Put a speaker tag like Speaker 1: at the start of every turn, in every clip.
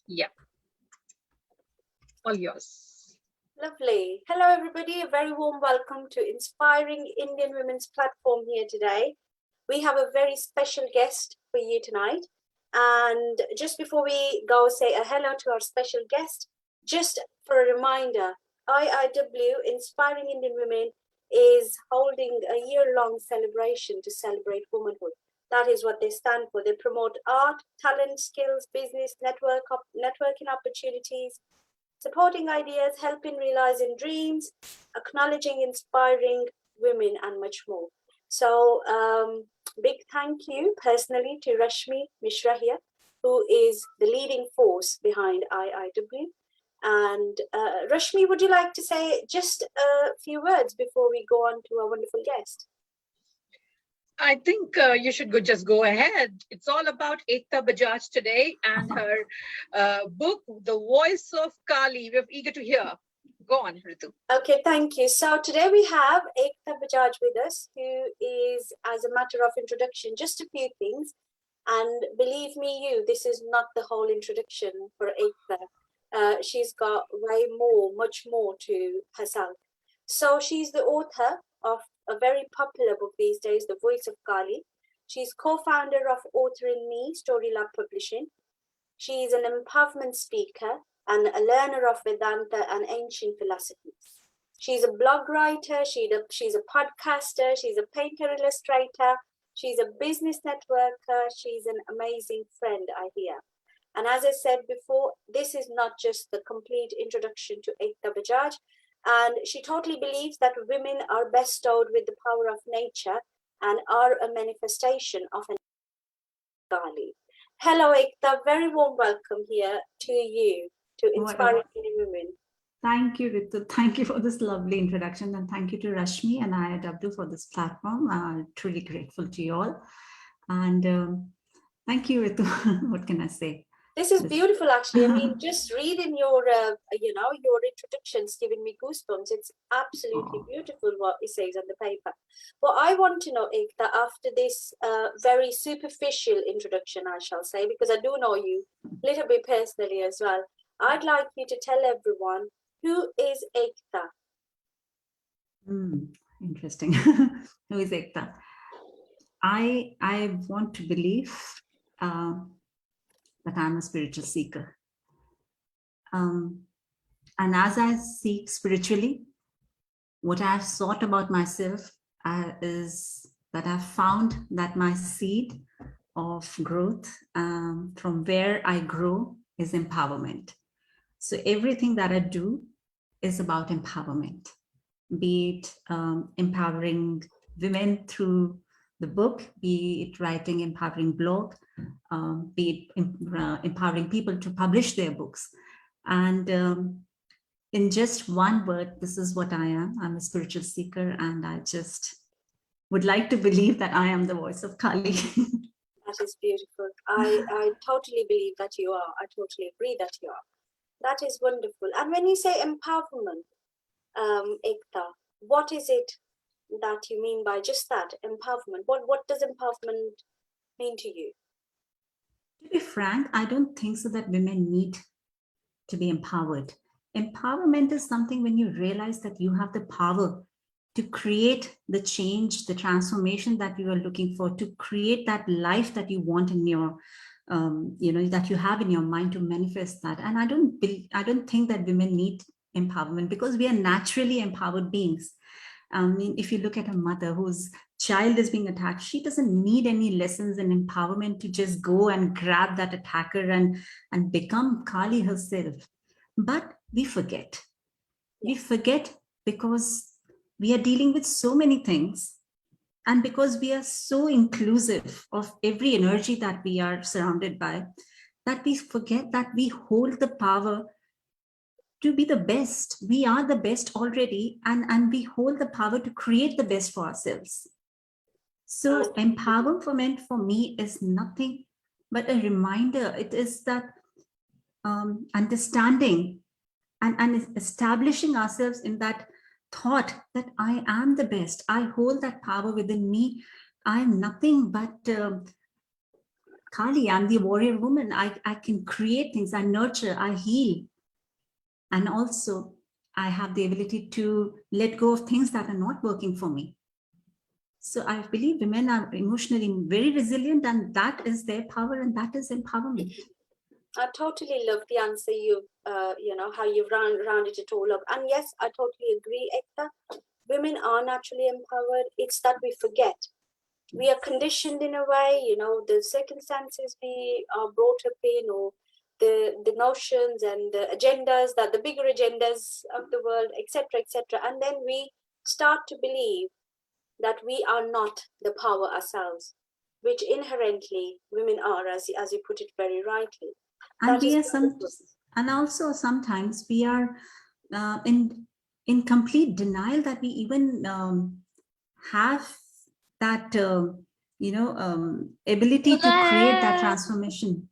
Speaker 1: Yeah, all yours.
Speaker 2: Lovely. Hello, everybody. A very warm welcome to Inspiring Indian Women's platform here today. We have a very special guest for you tonight. And just before we go say a hello to our special guest, just for a reminder, IIW, Inspiring Indian Women, is holding a year-long celebration to celebrate womanhood. That is what they stand for. They promote art, talent, skills, business, networking opportunities, supporting ideas, helping realizing dreams, acknowledging inspiring women, and much more. So, big thank you personally to Rashmi Mishra here, who is the leading force behind IIW. And Rashmi, would you like to say just a few words before we go on to our wonderful guest?
Speaker 1: I think you should just go ahead. It's all about Ekta Bajaj today and her book, The Voice of Kali. We're eager to hear. Go on, Ritu.
Speaker 2: Okay, thank you. So today we have Ekta Bajaj with us, who is, as a matter of introduction, just a few things. And believe me, this is not the whole introduction for Ekta. She's got way more, much more to herself. So she's the author of a very popular book these days, The Voice of Kali. She's co-founder of Author in Me, Story Lab Publishing. She's an empowerment speaker and a learner of Vedanta and ancient philosophies. She's a blog writer, she's a podcaster, she's a painter illustrator, she's a business networker, she's an amazing friend, I hear. And as I said before, this is not just the complete introduction to Ekta Bajaj, and she totally believes that women are bestowed with the power of nature and are a manifestation of an Kali. Hello, Ekta. Very warm welcome here to you, to Inspiring Indian Women.
Speaker 3: Thank you, Ritu. Thank you for this lovely introduction, and thank you to Rashmi and IIW for this platform. I'm truly grateful to you all. And thank you, Ritu. What can I say?
Speaker 2: This is beautiful, actually. I mean, just reading your, your introductions, giving me goosebumps. It's absolutely beautiful what it says on the paper. What I want to know, Ekta, after this very superficial introduction, I shall say, because I do know you a little bit personally as well, I'd like you to tell everyone, who is Ekta?
Speaker 3: Interesting. Who is Ekta? I want to believe that I'm a spiritual seeker. And as I seek spiritually, what I've sought about myself is that I've found that my seed of growth from where I grow is empowerment. So everything that I do is about empowerment, be it empowering women through the book, be it writing empowering blog, be it empowering people to publish their books. And in just one word, this is what I am. I'm a spiritual seeker, and I just would like to believe that I am the voice of Kali.
Speaker 2: That is beautiful. I totally believe that you are. I totally agree that you are. That is wonderful. And when you say empowerment, Ekta, what is it that you mean by just that, empowerment? What does empowerment mean to you?
Speaker 3: To be frank, I don't think so that women need to be empowered. Empowerment is something when you realize that you have the power to create the change, the transformation that you are looking for, to create that life that you want in your, that you have in your mind, to manifest that. And I don't think that women need empowerment, because we are naturally empowered beings. I mean, if you look at a mother whose child is being attacked, she doesn't need any lessons in empowerment to just go and grab that attacker and become Kali herself. But we forget. We forget because we are dealing with so many things, and because we are so inclusive of every energy that we are surrounded by, that we forget that we hold the power to be the best. We are the best already, and we hold the power to create the best for ourselves. So empowerment for me is nothing but a reminder. It is that understanding and establishing ourselves in that thought that I am the best. I hold that power within me. I am nothing but Kali, I'm the warrior woman. I can create things, I nurture, I heal. And also, I have the ability to let go of things that are not working for me. So I believe women are emotionally very resilient, and that is their power, and that is empowerment.
Speaker 2: I totally love the answer how you've rounded it all up. And yes, I totally agree, Ekta. Women are naturally empowered. It's that we forget. We are conditioned in a way, the circumstances we are brought up in, or the notions and the agendas, that the bigger agendas of the world, etc., etc. And then we start to believe that we are not the power ourselves, which inherently women are, as you put it very rightly.
Speaker 3: And we are and also sometimes we are in complete denial that we even have that ability to create that transformation.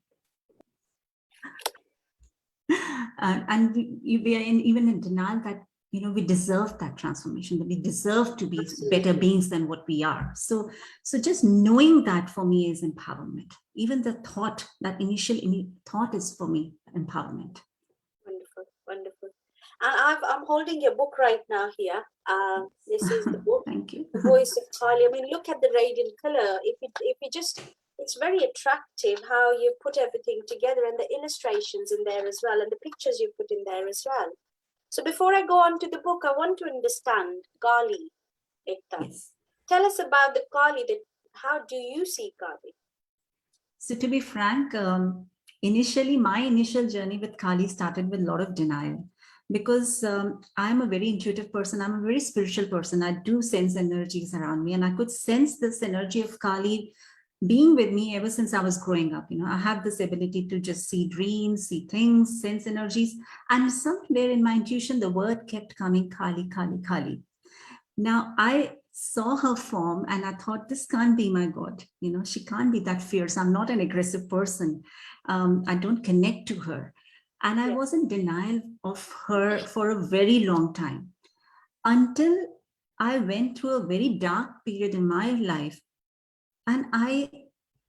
Speaker 3: And we are even in denial that we deserve that transformation, that we deserve to be
Speaker 2: Absolutely.
Speaker 3: better beings than what we are. So just knowing that for me is empowerment. Even the thought, that initial thought, is for me empowerment.
Speaker 2: Wonderful, wonderful. And I'm holding your book right now here. This is the book.
Speaker 3: Thank you.
Speaker 2: The Voice of Kali. I mean, look at the radiant color. If you just, it's very attractive how you put everything together, and the illustrations in there as well, and the pictures you put in there as well. So before I go on to the book, I want to understand Kali, Ekta.
Speaker 3: Yes.
Speaker 2: Tell us about the Kali. How do you see Kali?
Speaker 3: So to be frank, initially, my initial journey with Kali started with a lot of denial, because I'm a very intuitive person. I'm a very spiritual person. I do sense energies around me, and I could sense this energy of Kali being with me ever since I was growing up. I have this ability to just see dreams, see things, sense energies. And somewhere in my intuition, the word kept coming, Kali, Kali, Kali. Now, I saw her form and I thought, this can't be my God. She can't be that fierce. I'm not an aggressive person. I don't connect to her. And I was in denial of her for a very long time, until I went through a very dark period in my life. And I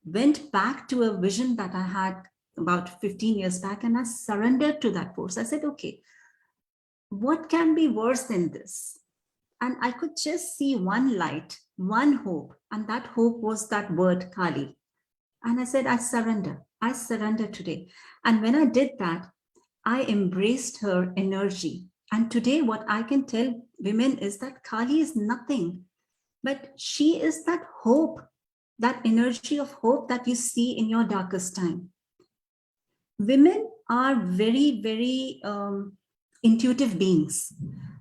Speaker 3: went back to a vision that I had about 15 years back, and I surrendered to that force. I said, okay, what can be worse than this? And I could just see one light, one hope. And that hope was that word, Kali. And I said, I surrender. I surrender today. And when I did that, I embraced her energy. And today, what I can tell women is that Kali is nothing, but she is that hope, that energy of hope that you see in your darkest time. Women are very, very intuitive beings.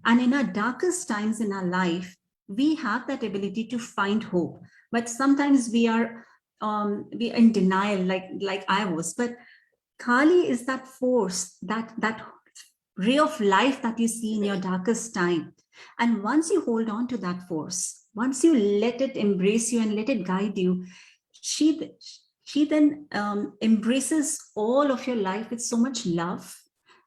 Speaker 3: And in our darkest times in our life, we have that ability to find hope. But sometimes we are in denial, like I was. But Kali is that force, that ray of life that you see in your darkest time. And once you hold on to that force, once you let it embrace you and let it guide you, she then embraces all of your life with so much love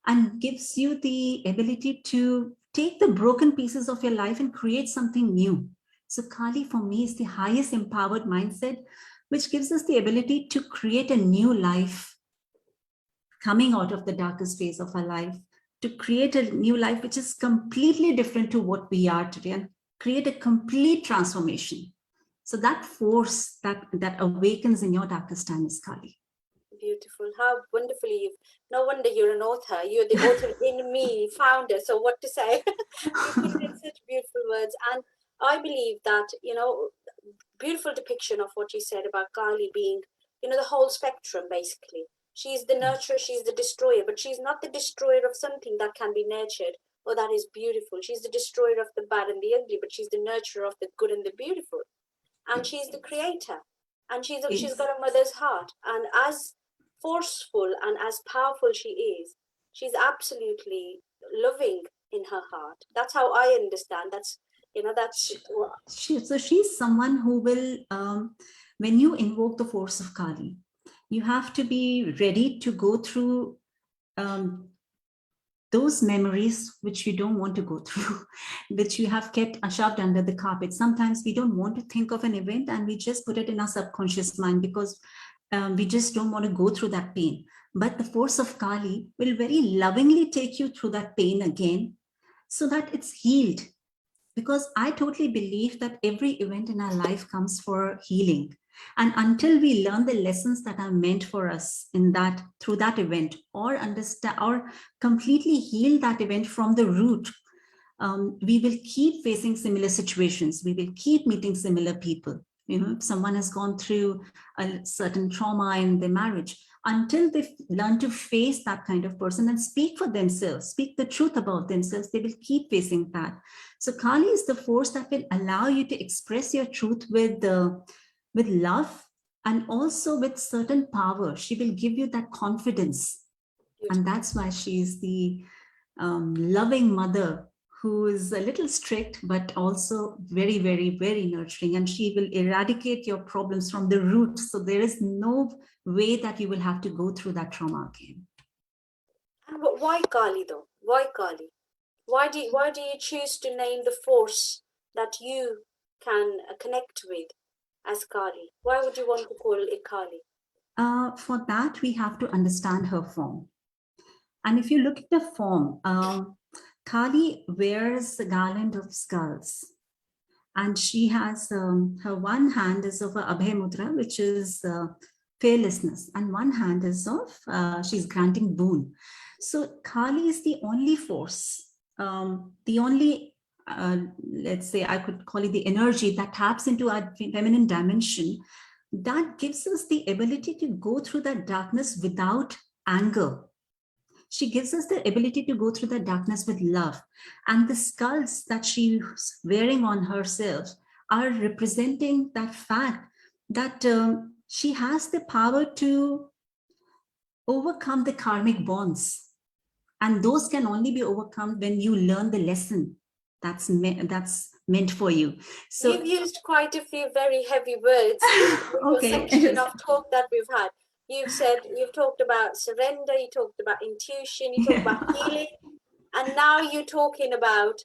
Speaker 3: and gives you the ability to take the broken pieces of your life and create something new. So Kali for me is the highest empowered mindset, which gives us the ability to create a new life coming out of the darkest phase of our life, to create a new life which is completely different to what we are today, and create a complete transformation. So that force that awakens in your darkest time is Kali.
Speaker 2: Beautiful. How wonderfully no wonder you're an author. You're the author in me, founder. So what to say? You put in such beautiful words. And I believe that, beautiful depiction of what you said about Kali being, the whole spectrum, basically. She's the nurturer, she's the destroyer, but she's not the destroyer of something that can be nurtured or that is beautiful. She's the destroyer of the bad and the ugly, but she's the nurturer of the good and the beautiful. And she's the creator. And she's got a mother's heart. And as forceful and as powerful she is, she's absolutely loving in her heart. That's how I understand.
Speaker 3: So she's someone who will, when you invoke the force of Kali, you have to be ready to go through those memories which you don't want to go through, which you have kept shoved under the carpet. Sometimes we don't want to think of an event and we just put it in our subconscious mind because we just don't want to go through that pain. But the force of Kali will very lovingly take you through that pain again so that it's healed. Because I totally believe that every event in our life comes for healing. And until we learn the lessons that are meant for us in that, through that event, or understand or completely heal that event from the root, we will keep facing similar situations. We will keep meeting similar people. You know, if someone has gone through a certain trauma in their marriage, until they learn to face that kind of person and speak for themselves, speak the truth about themselves, they will keep facing that. So Kali is the force that will allow you to express your truth with love and also with certain power. She will give you that confidence. And that's why she is the loving mother who is a little strict, but also very, very, very nurturing. And she will eradicate your problems from the root. So there is no way that you will have to go through that trauma again.
Speaker 2: And why Kali though? Why Kali? Why do you choose to name the force that you can connect with as Kali? Why would you want to call it Kali?
Speaker 3: For that, we have to understand her form. And if you look at the form, Kali wears a garland of skulls. And she has, her one hand is of a Abhay Mudra, which is fearlessness. And one hand is of, she's granting boon. So Kali is the only force, the only, let's say I could call it the energy that taps into our feminine dimension, that gives us the ability to go through that darkness without anger. She gives us the ability to go through the darkness with love. And the skulls that she's wearing on herself are representing that fact that she has the power to overcome the karmic bonds. And those can only be overcome when you learn the lesson that's meant for you. So
Speaker 2: you've used quite a few very heavy words in the section of talk that we've had. You've talked about surrender, you talked about intuition, you talked about healing, and now you're talking about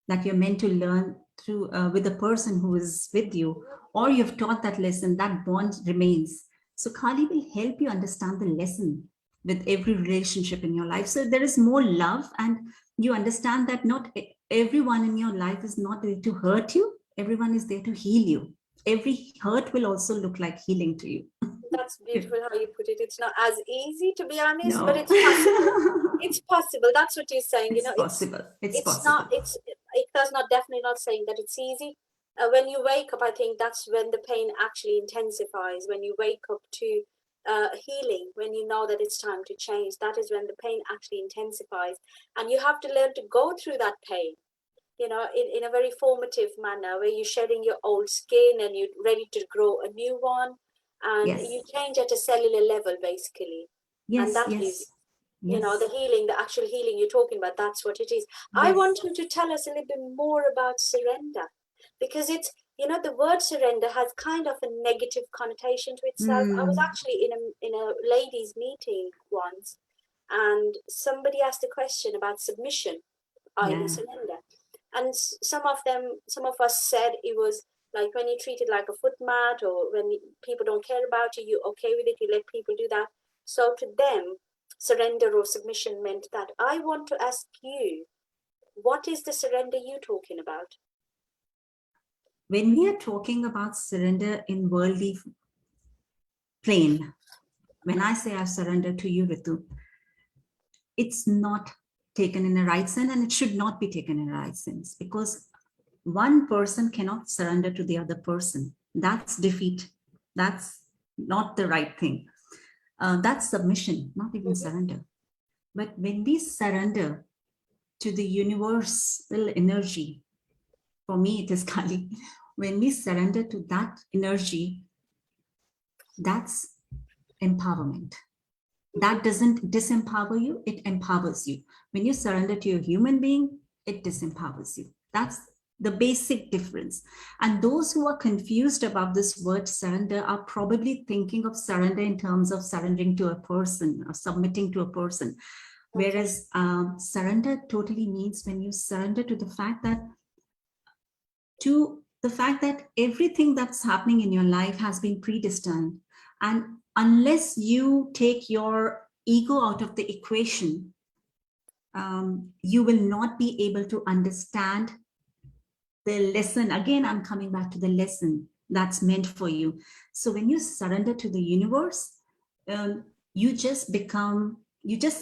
Speaker 3: that you're meant to learn through with the person who is with you, or you've taught that lesson, that bond remains. So Kali will help you understand the lesson with every relationship in your life. So there is more love, and you understand that not everyone in your life is not there to hurt you. Everyone is there to heal you. Every hurt will also look like healing to you.
Speaker 2: That's beautiful how you put it. It's not as easy, to be honest, but it's possible. It's possible. That's what you're saying.
Speaker 3: It's possible. It's possible.
Speaker 2: Not. Ekta's not definitely not saying that it's easy. When you wake up, I think that's when the pain actually intensifies. When you wake up to healing, when you know that it's time to change, that is when the pain actually intensifies, and you have to learn to go through that pain. You know, in a very formative manner, where you're shedding your old skin and you're ready to grow a new one. And you change at a cellular level, basically. And that is, you know, the healing, the actual healing you're talking about, that's what it is. I want you to tell us a little bit more about surrender, because it's, you know, the word surrender has kind of a negative connotation to itself. I was actually in a ladies' meeting once, and somebody asked a question about submission, i.e. surrender. And some of us said it was like when you treat it like a footmat, or when people don't care about you, you're okay with it, you let people do that. So to them, surrender or submission meant that. I want to ask you, what is the surrender you're talking about?
Speaker 3: When we are talking about surrender in worldly plane, when I say I surrender to you, Ritu, it's not taken in a right sense, and it should not be taken in a right sense, because one person cannot surrender to the other person. That's defeat. That's not the right thing. That's submission, not even surrender. But when we surrender to the universal energy, for me it is Kali, when we surrender to that energy, that's empowerment. That doesn't disempower you, it empowers you. When you surrender to a human being, it disempowers you. That's the basic difference. And those who are confused about this word surrender are probably thinking of surrender in terms of surrendering to a person or submitting to a person. Whereas surrender totally means when you surrender to the fact that to the fact that everything that's happening in your life has been predestined. And unless you take your ego out of the equation, you will not be able to understand the lesson. Again, I'm coming back to the lesson that's meant for you. So when you surrender to the universe, you just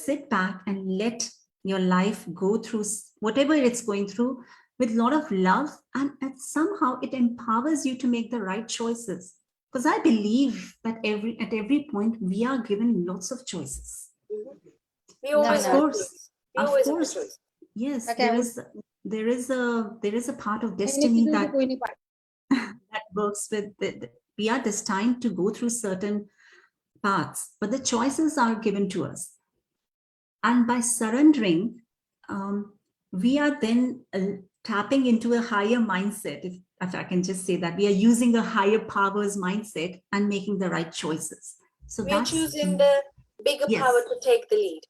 Speaker 3: sit back and let your life go through whatever it's going through with a lot of love, and somehow it empowers you to make the right choices. Because I believe that at every point we are given lots of choices.
Speaker 2: We always
Speaker 3: Of
Speaker 2: have
Speaker 3: course,
Speaker 2: choice. We always have a choice.
Speaker 3: yes,
Speaker 4: Okay,
Speaker 3: there is a part of destiny that works with we are destined to go through certain paths, but the choices are given to us. And by surrendering, we are then tapping into a higher mindset. If I can just say that, we are using a higher powers mindset and making the right choices. So
Speaker 2: we're choosing the bigger power to take the lead.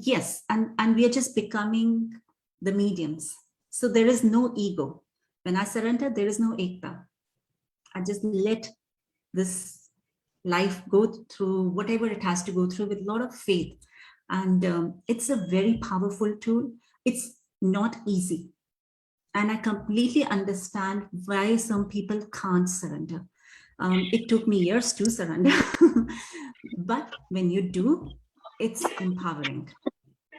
Speaker 3: Yes, and we are just becoming the mediums. So there is no ego. When I surrender, there is no ekta. I just let this life go through whatever it has to go through with a lot of faith. And it's a very powerful tool. It's not easy. And I completely understand why some people can't surrender. It took me years to surrender. But when you do, it's empowering.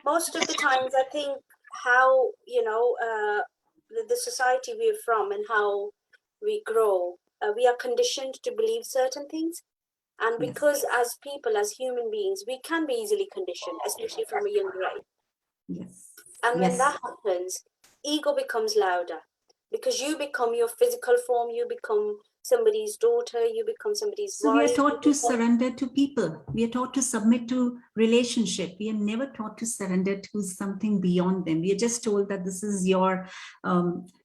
Speaker 2: Most of the times, I think how, the society we're from and how we grow, we are conditioned to believe certain things. And because as people, as human beings, we can be easily conditioned, especially from a younger age.
Speaker 3: Yes.
Speaker 2: And when that happens, ego becomes louder because you become your physical form, you become somebody's daughter, you become somebody's wife.
Speaker 3: So we are taught to surrender to people. We are taught to submit to relationship. We are never taught to surrender to something beyond them. We are just told that this is your,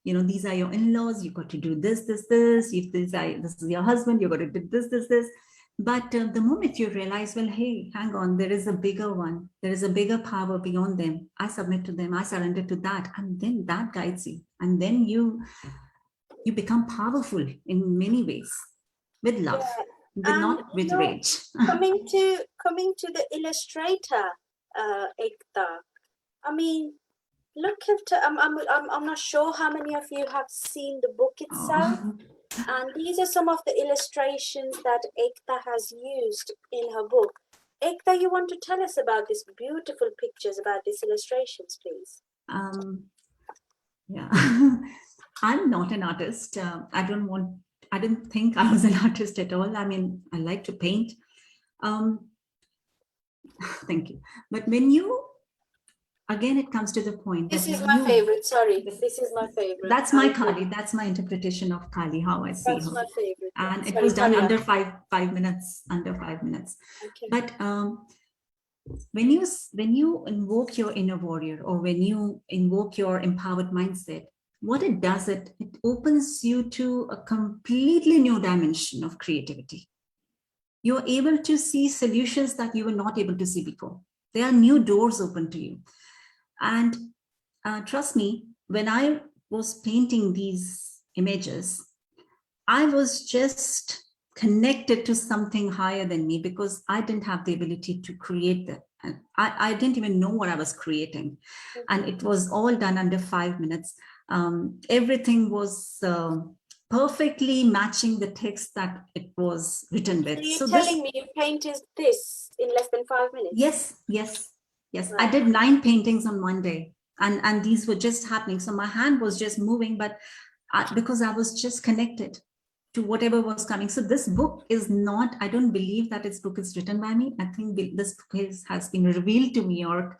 Speaker 3: these are your in-laws. You got to do this, this, this. If this is your husband, you got to do this, this, this. But the moment you realize, well, hey, hang on, there is a bigger one. There is a bigger power beyond them. I submit to them. I surrender to that. And then that guides you. And then you become powerful in many ways, with love, but not with rage.
Speaker 2: coming to the illustrator, Ekta. I mean, look at I'm not sure how many of you have seen the book itself.
Speaker 3: Oh.
Speaker 2: And these are some of the illustrations that Ekta has used in her book. Ekta, you want to tell us about these beautiful pictures, about these illustrations, please?
Speaker 3: Yeah, I'm not an artist. I didn't think I was an artist at all. I mean, I like to paint. Thank you. But when you, again, it comes to the point.
Speaker 2: This is my favorite. Sorry, this is my favorite.
Speaker 3: That's my Kali. That's my interpretation of Kali, how I see her.
Speaker 2: That's my favorite.
Speaker 3: And it was done under 5 minutes, under 5 minutes.
Speaker 2: Okay.
Speaker 3: But when you invoke your inner warrior, or when you invoke your empowered mindset, what it does, it opens you to a completely new dimension of creativity. You're able to see solutions that you were not able to see before. There are new doors open to you. And trust me, when I was painting these images, I was just connected to something higher than me, because I didn't have the ability to create that. And I didn't even know what I was creating. And it was all done under 5 minutes. Everything was perfectly matching the text that it was written with.
Speaker 2: So you're telling me you painted this in less than 5 minutes?
Speaker 3: Yes.
Speaker 2: Wow.
Speaker 3: I did 9 paintings on one day, and these were just happening. So my hand was just moving, but because I was just connected to whatever was coming. So this book is not, I don't believe that this book is written by me. I think this book has been revealed to me, or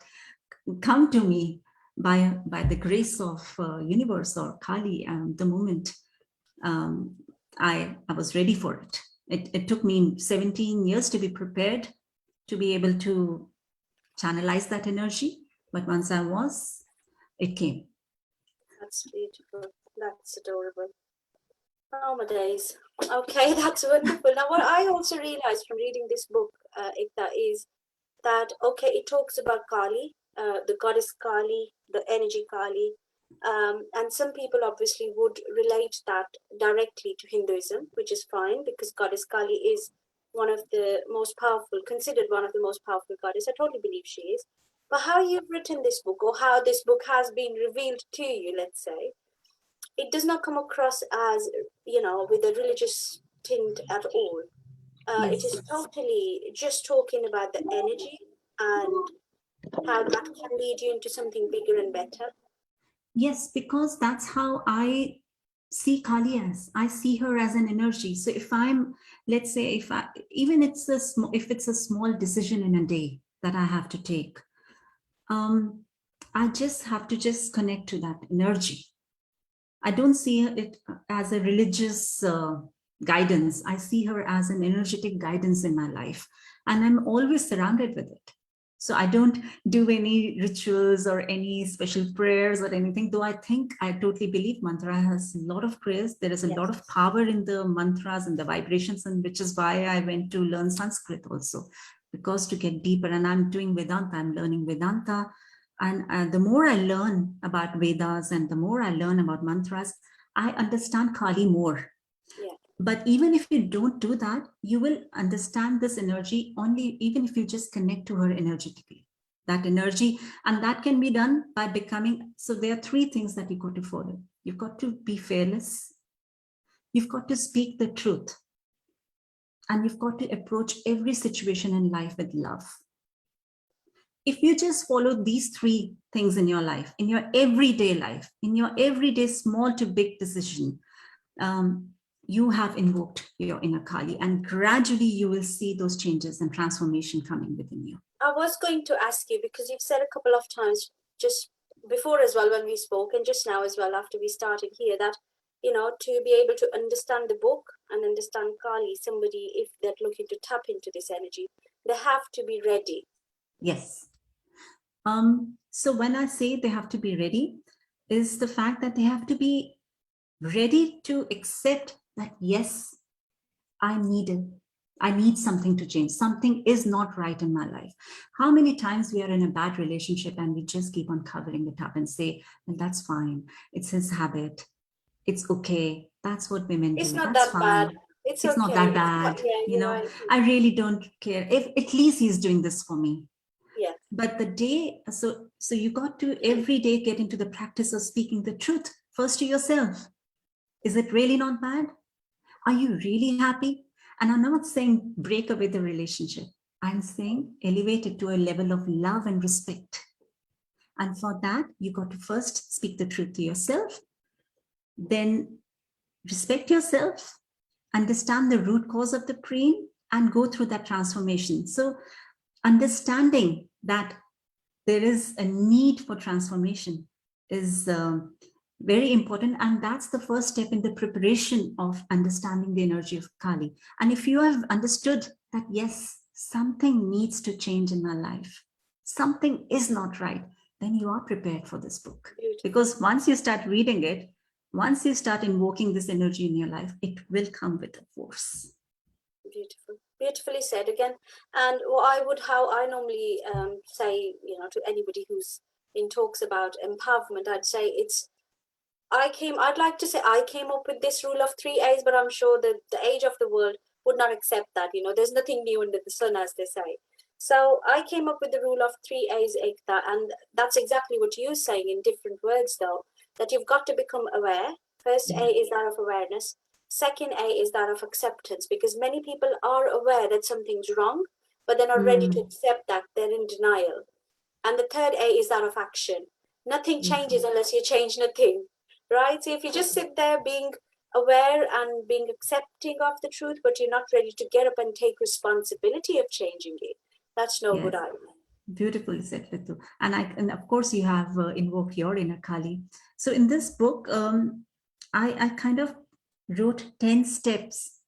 Speaker 3: come to me by the grace of universe or Kali. The moment I was ready for it. It took me 17 years to be prepared to be able to channelize that energy. But once I was, it came.
Speaker 2: That's beautiful. That's adorable. Oh my days. Okay, that's wonderful. Now, what I also realized from reading this book, Ekta, is that, okay, it talks about Kali, the goddess Kali, the energy Kali, And some people obviously would relate that directly to Hinduism, which is fine because Goddess Kali is one of the most powerful, considered one of the most powerful goddess. I totally believe she is. But how you've written this book, or how this book has been revealed to you, let's say, it does not come across as, you know, with a religious tint at all. It
Speaker 3: Yes.
Speaker 2: is totally just talking about the energy and how that can lead you into something bigger and better.
Speaker 3: Yes, because that's how I see Kali as. I see her as an energy. So if I'm, let's say, even if it's a small decision in a day that I have to take, I just have to just connect to that energy. I don't see it as a religious guidance. I see her as an energetic guidance in my life, and I'm always surrounded with it. So I don't do any rituals or any special prayers or anything, though I think I totally believe mantra has a lot of prayers. There is a lot of power in the mantras and the vibrations, and which is why I went to learn Sanskrit also, because to get deeper. And I'm doing Vedanta, I'm learning Vedanta. And the more I learn about Vedas and the more I learn about mantras, I understand Kali more.
Speaker 2: Yeah.
Speaker 3: But even if you don't do that, you will understand this energy only even if you just connect to her energetically. That energy, and that can be done by becoming, so there are three things that you got to follow. You've got to be fearless. You've got to speak the truth. And you've got to approach every situation in life with love. If you just follow these three things in your life, in your everyday life, in your everyday small to big decision, you have invoked your inner Kali, and gradually you will see those changes and transformation coming within you.
Speaker 2: I was going to ask you, because you've said a couple of times just before as well when we spoke, and just now as well after we started here, that, you know, to be able to understand the book and understand Kali, somebody, if they're looking to tap into this energy, they have to be ready.
Speaker 3: Yes. So when I say they have to be ready, is the fact that they have to be ready to accept that, yes, I need something to change. Something is not right in my life. How many times we are in a bad relationship and we just keep on covering it up and say, well, that's fine. It's his habit. It's okay. That's what women
Speaker 2: It's
Speaker 3: do.
Speaker 2: not
Speaker 3: That's
Speaker 2: that
Speaker 3: fine.
Speaker 2: bad. It's
Speaker 3: It's
Speaker 2: okay.
Speaker 3: not that bad. You know, I really don't care. If at least he's doing this for me.
Speaker 2: Yeah.
Speaker 3: But the day, so you got to every day get into the practice of speaking the truth first to yourself. Is it really not bad? Are you really happy? And I'm not saying break away the relationship. I'm saying elevate it to a level of love and respect. And for that, you got to first speak the truth to yourself, then respect yourself, understand the root cause of the pain, and go through that transformation. So understanding that there is a need for transformation is very important. And that's the first step in the preparation of understanding the energy of Kali. And if you have understood that, yes, something needs to change in my life, something is not right, then you are prepared for this book.
Speaker 2: Beautiful.
Speaker 3: Because once you start reading it, once you start invoking this energy in your life, it will come with a force.
Speaker 2: Beautiful. Beautifully said again. And how I normally say, you know, to anybody who's in talks about empowerment, I'd say I'd like to say I came up with this rule of 3 A's, but I'm sure that the age of the world would not accept that. You know, there's nothing new under the sun, as they say. So I came up with the rule of 3 A's, Ekta, and that's exactly what you're saying in different words, though, that you've got to become aware. First A is that of awareness. Second A is that of acceptance, because many people are aware that something's wrong, but they're not ready to accept that. They're in denial. And the third A is that of action. Nothing changes unless you change nothing, right? So if you just sit there being aware and being accepting of the truth, but you're not ready to get up and take responsibility of changing it, that's no good idea.
Speaker 3: Beautifully said, Ritu. And of course you have invoked your inner Kali. So in this book, I kind of wrote 10 steps.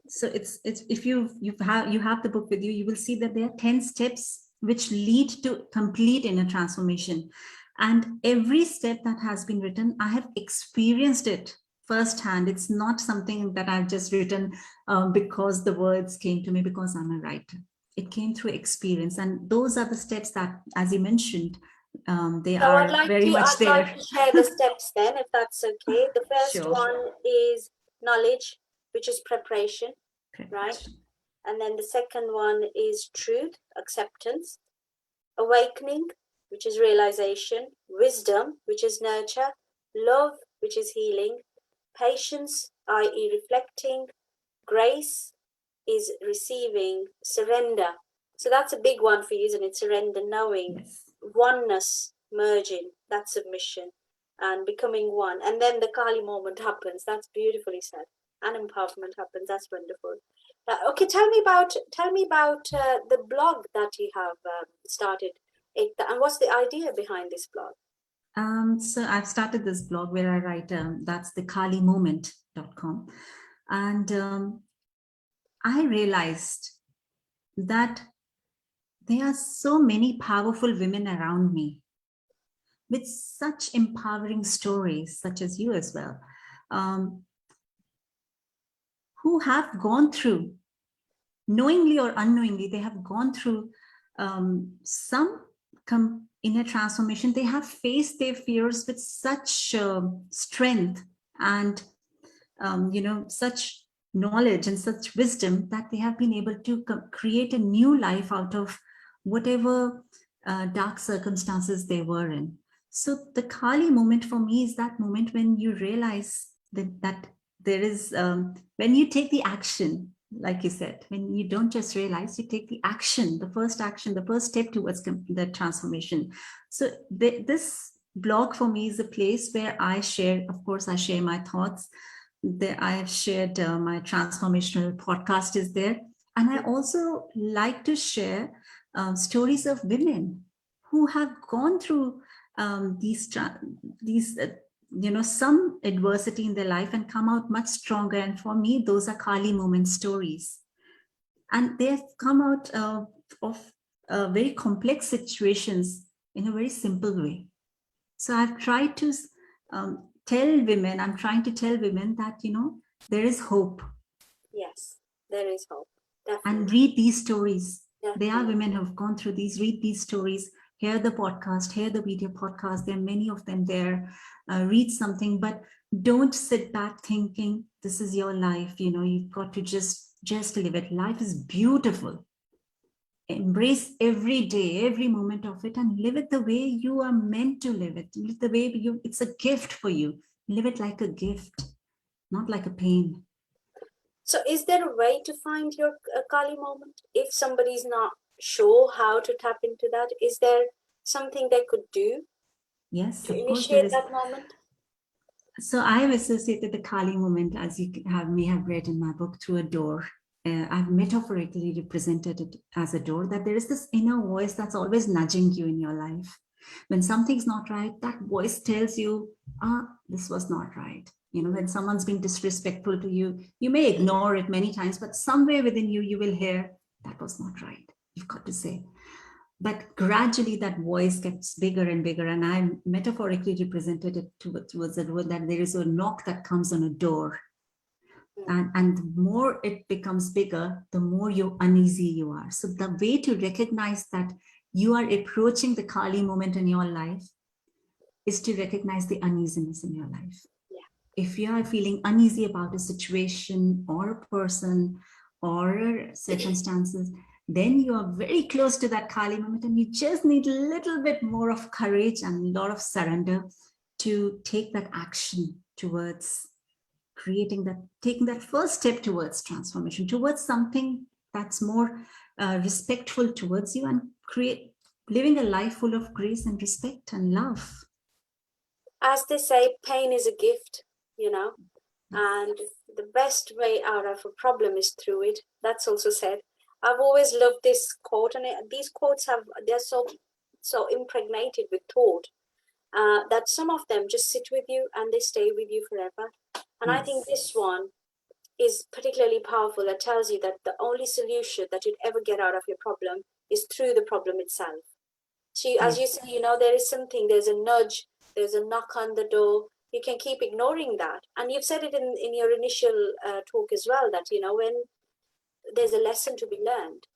Speaker 3: So it's if you have the book with you, you will see that there are 10 steps which lead to complete inner transformation. And every step that has been written, I have experienced it firsthand. It's not something that I've just written because the words came to me because I'm a writer. It came through experience. And those are the steps that, as you mentioned, They
Speaker 2: So
Speaker 3: are very much
Speaker 2: I'd like
Speaker 3: there.
Speaker 2: to share the steps then, if that's okay. The first
Speaker 3: Sure.
Speaker 2: one is knowledge, which is preparation, right?
Speaker 3: Correct.
Speaker 2: And then the second one is truth, acceptance, awakening, which is realization, wisdom, which is nurture, love, which is healing, patience, i.e., reflecting, grace is receiving, surrender. So that's a big one for you, isn't it? Surrender, knowing,
Speaker 3: Yes.
Speaker 2: oneness, merging, that's submission, and becoming one. And then the Kali moment happens. That's beautifully said. And empowerment happens. That's wonderful. Okay, tell me about the blog that you have started, Ekta, and what's the idea behind this blog?
Speaker 3: So I've started this blog where I write, that's the kalimoment.com. And I realized that there are so many powerful women around me with such empowering stories, such as you as well, who have gone through, knowingly or unknowingly, they have gone through some inner transformation. They have faced their fears with such strength and such knowledge and such wisdom that they have been able to create a new life out of whatever dark circumstances they were in. So the Kali moment for me is that moment when you realize that there is, when you take the action, like you said, when you don't just realize, you take the action, the first step towards the transformation. So this blog for me is a place where I share, of course, I share my thoughts. I have shared my transformational podcast is there. And I also like to share stories of women who have gone through these some adversity in their life and come out much stronger. And for me, those are Kali moment stories. And they have come out of very complex situations in a very simple way. So I've tried to I'm trying to tell women that, there is hope.
Speaker 2: Yes, there is hope. Definitely.
Speaker 3: And read these stories.
Speaker 2: Definitely.
Speaker 3: There are women who have gone through these, read these stories, hear the podcast, hear the video podcast. There are many of them there. Read something, but don't sit back thinking this is your life. You've got to just live it. Life is beautiful. Embrace every day, every moment of it, and live it the way you are meant to live it. Live the way it's a gift for you. Live it like a gift, not like a pain.
Speaker 2: So is there a way to find your Kali moment? If somebody's not sure how to tap into that, is there something they could do?
Speaker 3: Yes,
Speaker 2: to
Speaker 3: of course
Speaker 2: initiate that moment?
Speaker 3: So I have associated the Kali moment, as you may have read in my book, through a door. I've metaphorically represented it as a door, that there is this inner voice that's always nudging you in your life. When something's not right, that voice tells you, this was not right. When someone's been disrespectful to you, you may ignore it many times, but somewhere within you, you will hear, that was not right. You've got to say. But gradually that voice gets bigger and bigger. And I metaphorically represented it towards the word that there is a knock that comes on a door. And the more it becomes bigger, the more uneasy you are. So the way to recognize that you are approaching the Kali moment in your life is to recognize the uneasiness in your life.
Speaker 2: Yeah.
Speaker 3: If you are feeling uneasy about a situation or a person or circumstances, then you are very close to that Kali moment, and you just need a little bit more of courage and a lot of surrender to take that action towards taking that first step towards transformation, towards something that's more respectful towards you, and living a life full of grace and respect and love.
Speaker 2: As they say, pain is a gift, and the best way out of a problem is through it. That's also said. I've always loved this quote, and these quotes they're so impregnated with thought that some of them just sit with you and they stay with you forever. And
Speaker 3: Yes.
Speaker 2: I think this one is particularly powerful. That tells you that the only solution that you'd ever get out of your problem is through the problem itself. So as you say, there is something, there's a nudge, there's a knock on the door. You can keep ignoring that. And you've said it in your initial talk as well, that, when there's a lesson to be learned.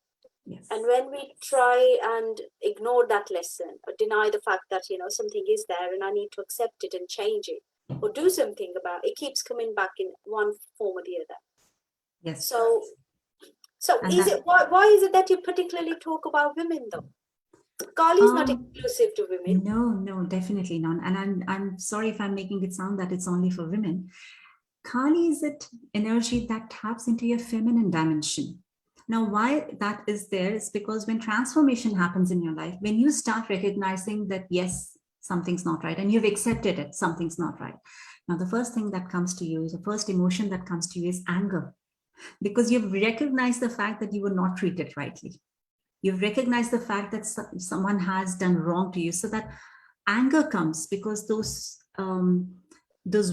Speaker 3: Yes.
Speaker 2: And when we try and ignore that lesson or deny the fact that, something is there and I need to accept it and change it or do something about it, it keeps coming back in one form or the other.
Speaker 3: Yes.
Speaker 2: So
Speaker 3: And
Speaker 2: is it why is it that you particularly talk about women though? Kali is not exclusive to women.
Speaker 3: No, definitely not. And I'm sorry if I'm making it sound that it's only for women. Kali is that energy that taps into your feminine dimension. Now, why that is there is because when transformation happens in your life, when you start recognizing that, yes, something's not right, and you've accepted it, something's not right. Now, the first thing that comes to you, the first emotion that comes to you is anger, because you've recognized the fact that you were not treated rightly. You've recognized the fact that someone has done wrong to you. So that anger comes because those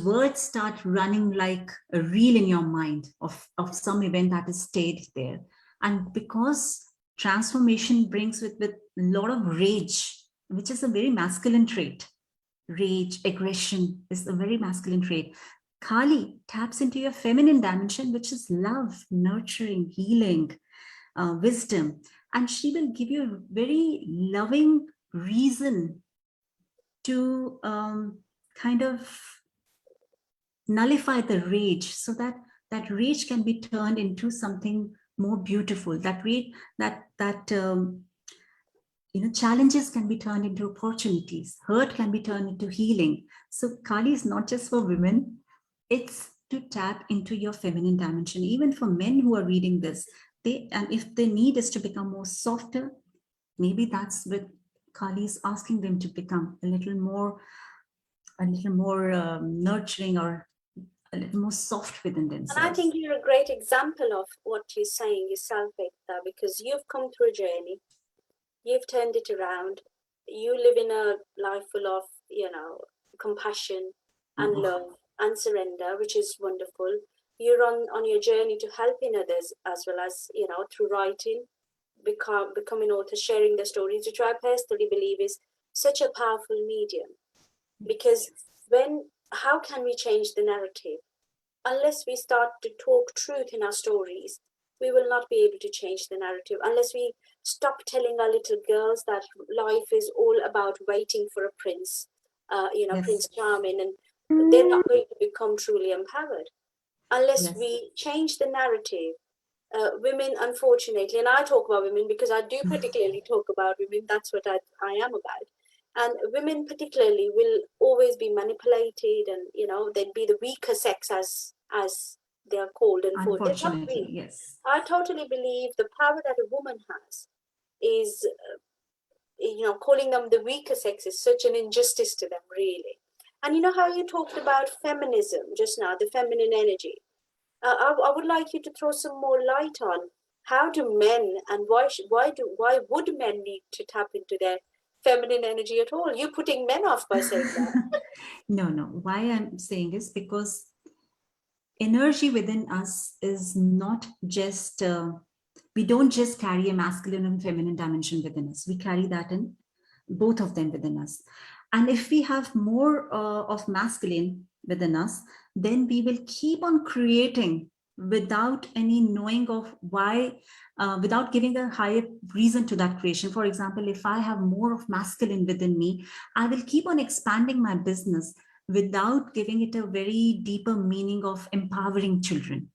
Speaker 3: words start running like a reel in your mind of some event that has stayed there. And because transformation brings with a lot of rage, which is a very masculine trait. Rage, aggression is a very masculine trait. Kali taps into your feminine dimension, which is love, nurturing, healing, wisdom. And she will give you a very loving reason to kind of nullify the rage, so that that rage can be turned into something more beautiful. That challenges can be turned into opportunities. Hurt can be turned into healing. So Kali is not just for women. It's to tap into your feminine dimension. Even for men who are reading this, and if the need is to become more softer, maybe that's what Kali is asking them to become a little more nurturing, or a little more soft within themselves.
Speaker 2: And I think you're a great example of what you're saying yourself, Ekta, because you've come through a journey, you've turned it around, you live in a life full of, compassion and love and surrender, which is wonderful. You're on your journey to helping others as well as, through writing, becoming author, sharing their stories, which I personally believe is such a powerful medium. Because how can we change the narrative? Unless we start to talk truth in our stories, we will not be able to change the narrative. Unless we stop telling our little girls that life is all about waiting for a prince, Prince Charming, and they're not going to become truly empowered. Unless we change the narrative, women, unfortunately, and I talk about women because I do particularly talk about women, that's what I am about. And women particularly will always be manipulated, and they'd be the weaker sex as they are called.
Speaker 3: Unfortunately, yes.
Speaker 2: I totally believe the power that a woman has is, calling them the weaker sex is such an injustice to them, really. And how you talked about feminism just now, the feminine energy. I would like you to throw some more light on how do men, and why would men need to tap into their feminine energy at all? You're putting men off by saying that.
Speaker 3: No. Why I'm saying is because energy within us is not just, we don't just carry a masculine and feminine dimension within us. We carry that in both of them within us. And if we have more of masculine within us, then we will keep on creating without any knowing of why, without giving a higher reason to that creation. For example, if I have more of masculine within me, I will keep on expanding my business without giving it a very deeper meaning of empowering children,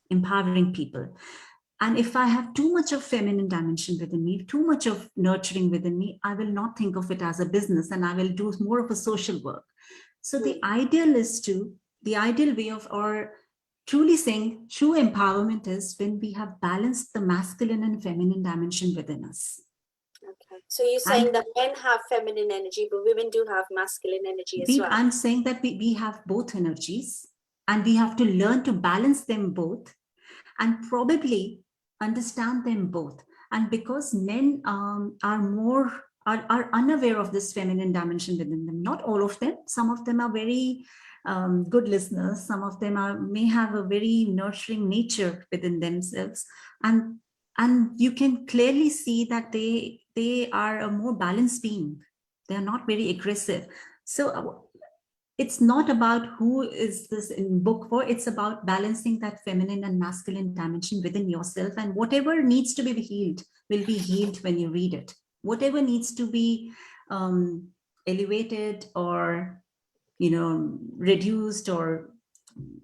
Speaker 3: empowering people. And if I have too much of feminine dimension within me, too much of nurturing within me, I will not think of it as a business, and I will do more of a social work. So the ideal way of, or truly saying true empowerment is when we have balanced the masculine and feminine dimension within us.
Speaker 2: Okay. So you're saying that men have feminine energy, but women do have masculine energy as well.
Speaker 3: I'm saying that we have both energies, and we have to learn to balance them both, and probably understand them both. And because men are unaware of this feminine dimension within them, not all of them, some of them are very good listeners, some of them may have a very nurturing nature within themselves, and you can clearly see that they are a more balanced being. They are not very aggressive. So it's not about who is this in book for. It's about balancing that feminine and masculine dimension within yourself, and whatever needs to be healed will be healed when you read it. Whatever needs to be elevated or, you know, reduced or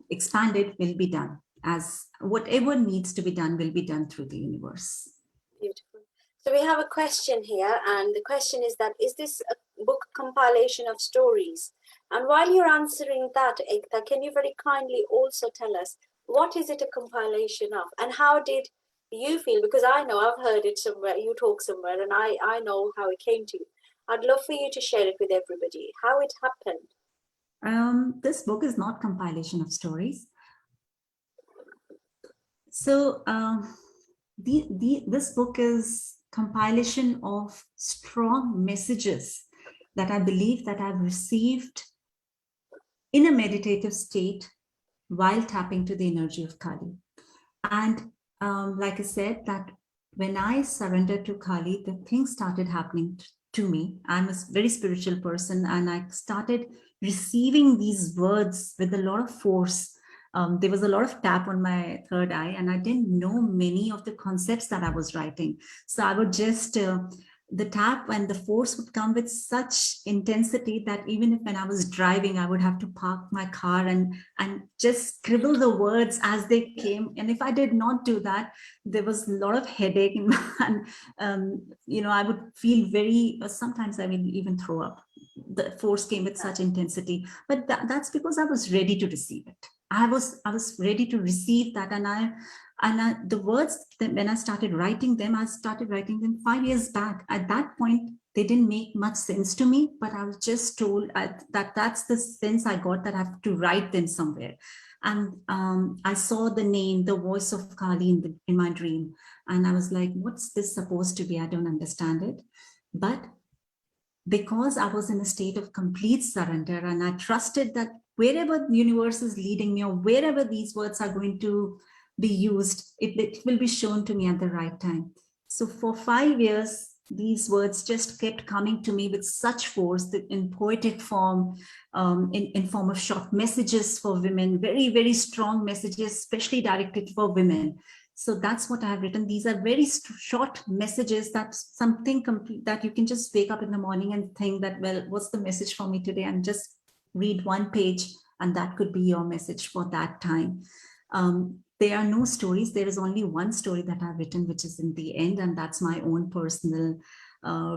Speaker 3: expanded will be done. As whatever needs to be done will be done through the universe.
Speaker 2: Beautiful. So we have a question here, and the question is that, is this a book compilation of stories? And while you're answering that, Ekta, can you very kindly also tell us, what is it a compilation of? And how did you feel? Because I know I've heard it somewhere, you talk somewhere, and I know how it came to you. I'd love for you to share it with everybody, how it happened.
Speaker 3: This book is not compilation of stories. So this book is compilation of strong messages that I believe that I've received in a meditative state while tapping to the energy of Kali. And like I said, that when I surrendered to Kali, the things started happening to me. I'm a very spiritual person, and I started receiving these words with a lot of force. There was a lot of tap on my third eye, and I didn't know many of the concepts that I was writing. So I would just, the tap and the force would come with such intensity that even if when I was driving, I would have to park my car and just scribble the words as they came. And if I did not do that, there was a lot of headache, and you know, I would feel very, sometimes I will even throw up. The force came with such intensity, but that's because I was ready to receive it. I was ready to receive that, and the words that when I started writing them 5 years back. At that point, they didn't make much sense to me, but I was just told that that's the sense I got, that I have to write them somewhere. And I saw the name, the voice of Kali in my dream, and I was like, what's this supposed to be? I don't understand it. But because I was in a state of complete surrender, and I trusted that wherever the universe is leading me, or wherever these words are going to be used, it will be shown to me at the right time. So for 5 years, these words just kept coming to me with such force, that in poetic form, in form of short messages for women, very, very strong messages, especially directed for women. So that's what I have written. These are very short messages, that something complete, that you can just wake up in the morning and think that, well, what's the message for me today? And just read one page, and that could be your message for that time. There are no stories. There is only one story that I've written, which is in the end, and that's my own personal,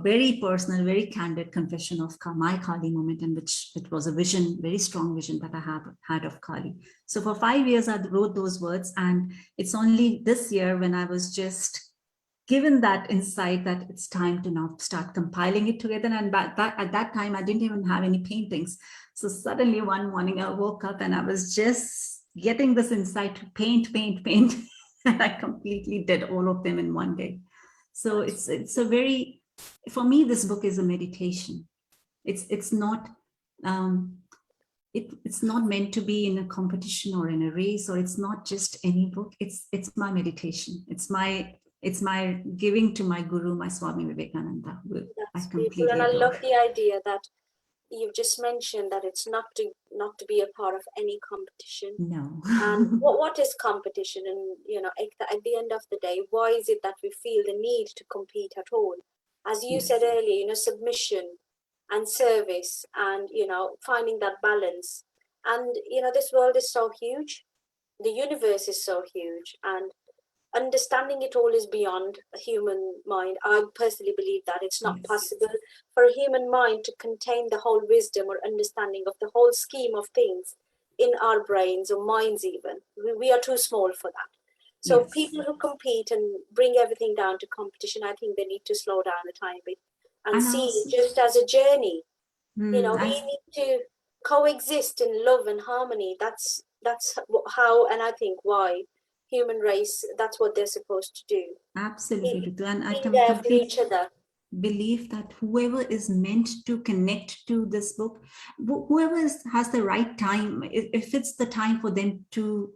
Speaker 3: very personal, very candid confession of my Kali moment, in which it was a vision, very strong vision that I had of Kali. So for 5 years, I wrote those words, and it's only this year when I was just given that insight that it's time to now start compiling it together. And at that time, I didn't even have any paintings. So suddenly one morning I woke up and I was just getting this insight to paint. And I completely did all of them in one day. So it's a very, for me, this book is a meditation. It's not it's not meant to be in a competition or in a race, or it's not just any book. It's my meditation. It's my giving to my guru, my Swami Vivekananda.
Speaker 2: That's beautiful, and I love the idea that you've just mentioned, that it's not to be a part of any competition.
Speaker 3: No.
Speaker 2: And what is competition? And at the end of the day, why is it that we feel the need to compete at all? As you said earlier, submission and service, and finding that balance. And this world is so huge, the universe is so huge, and understanding it all is beyond a human mind. I personally believe that it's not possible for a human mind to contain the whole wisdom or understanding of the whole scheme of things in our brains or minds even. We are too small for that. So people who compete and bring everything down to competition, I think they need to slow down a tiny bit and see it just as a journey. We need to coexist in love and harmony. That's how, and I think why human race, that's what they're supposed to do.
Speaker 3: Absolutely. And I
Speaker 2: completely
Speaker 3: believe that whoever is meant to connect to this book, whoever has the right time, if it's the time for them to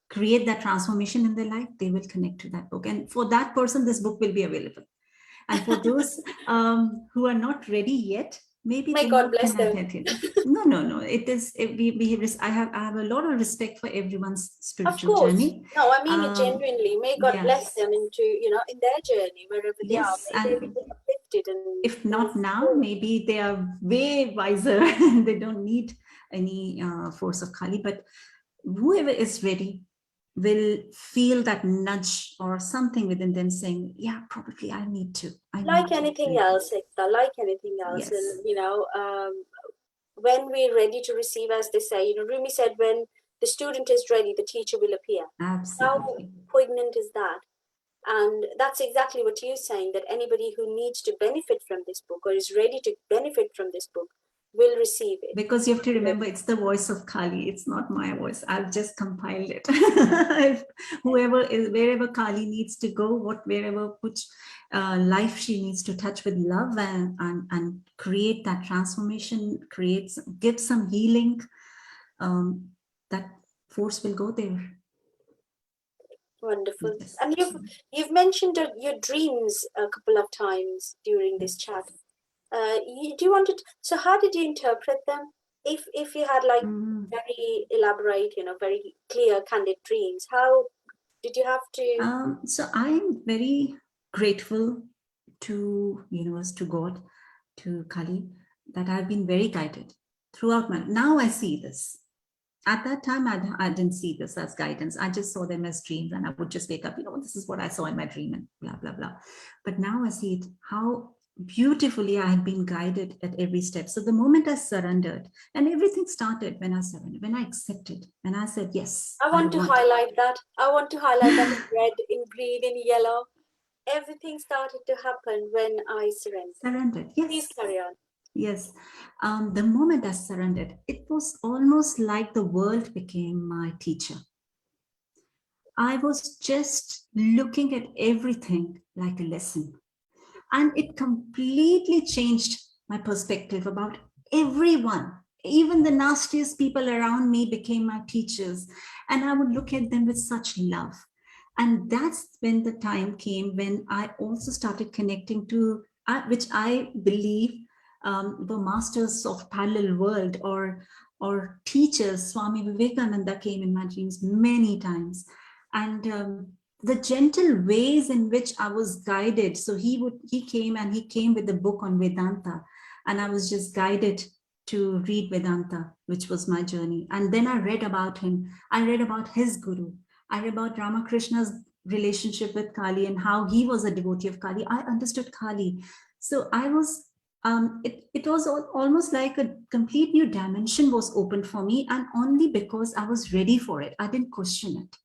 Speaker 3: create that transformation in their life, they will connect to that book. And for that person, this book will be available. And for those who are not ready yet, maybe
Speaker 2: May
Speaker 3: they
Speaker 2: God
Speaker 3: not
Speaker 2: bless them.
Speaker 3: connected. No. It is, I have a lot of respect for everyone's
Speaker 2: Of
Speaker 3: spiritual
Speaker 2: course.
Speaker 3: journey.
Speaker 2: No, I mean it genuinely. May God bless
Speaker 3: Yes.
Speaker 2: them into, in their journey, wherever they are.
Speaker 3: Yes,
Speaker 2: May they be
Speaker 3: and
Speaker 2: uplifted and
Speaker 3: if
Speaker 2: move
Speaker 3: not now,
Speaker 2: forward.
Speaker 3: maybe they are way wiser and they don't need any force of Kali. But whoever is ready will feel that nudge or something within them saying, yeah, probably I need to.
Speaker 2: Like anything else, Ekta, like anything else.
Speaker 3: Yes.
Speaker 2: And, when we're ready to receive, as they say, Rumi said, when the student is ready, the teacher will appear. How
Speaker 3: Absolutely.
Speaker 2: poignant is that? And that's exactly what you're saying, that anybody who needs to benefit from this book or is ready to benefit from this book will receive it.
Speaker 3: Because you have to remember, it's the voice of Kali. It's not my voice. I've just compiled it. If wherever Kali needs to go, wherever which life she needs to touch with love and create that transformation, give some healing, that force will go there.
Speaker 2: Wonderful.
Speaker 3: Yes.
Speaker 2: And you've mentioned your dreams a couple of times during this chat. Do you want to? So how did you interpret them? If you had like very elaborate, very clear, candid dreams, how did you have to?
Speaker 3: So I'm very grateful to universe, to God, to Kali, that I've been very guided throughout my. Now I see this. At that time, I didn't see this as guidance. I just saw them as dreams, and I would just wake up, this is what I saw in my dream, and blah, blah, blah. But now I see it, how beautifully I had been guided at every step. So the moment I surrendered, and everything started when I surrendered, when I accepted, and I said, yes.
Speaker 2: I want to highlight that. I want to highlight that in red, in green, in yellow. Everything started to happen when I surrendered.
Speaker 3: Surrendered, yes.
Speaker 2: Please carry on.
Speaker 3: Yes. The moment I surrendered, it was almost like the world became my teacher. I was just looking at everything like a lesson. And it completely changed my perspective about everyone. Even the nastiest people around me became my teachers. And I would look at them with such love. And that's when the time came when I also started connecting to, which I believe were masters of parallel world or teachers. Swami Vivekananda came in my dreams many times. And the gentle ways in which I was guided. So he came with a book on Vedanta, and I was just guided to read Vedanta, which was my journey. And then I read about him. I read about his guru. I read about Ramakrishna's relationship with Kali and how he was a devotee of Kali. I understood Kali. So I was, it was almost like a complete new dimension was opened for me, and only because I was ready for it. I didn't question it.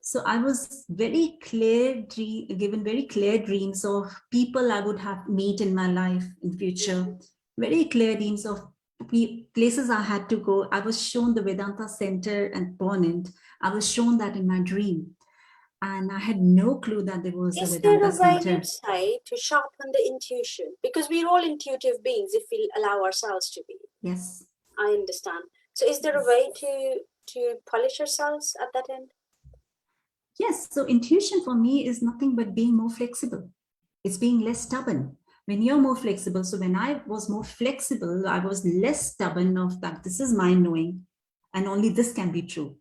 Speaker 3: So I was very given very clear dreams of people I would have meet in my life in future, very clear dreams of places I had to go. I was shown the Vedanta Center and Ponent. I was shown that in my dream. And I had no clue that there was a Vedanta
Speaker 2: Is there a way
Speaker 3: Center.
Speaker 2: you'd say to sharpen the intuition? Because we're all intuitive beings if we allow ourselves to be.
Speaker 3: Yes.
Speaker 2: I understand. So is there a way to polish ourselves at that end?
Speaker 3: Yes. So intuition for me is nothing but being more flexible. It's being less stubborn. When you're more flexible, so when I was more flexible, I was less stubborn of that this is my knowing and only this can be true.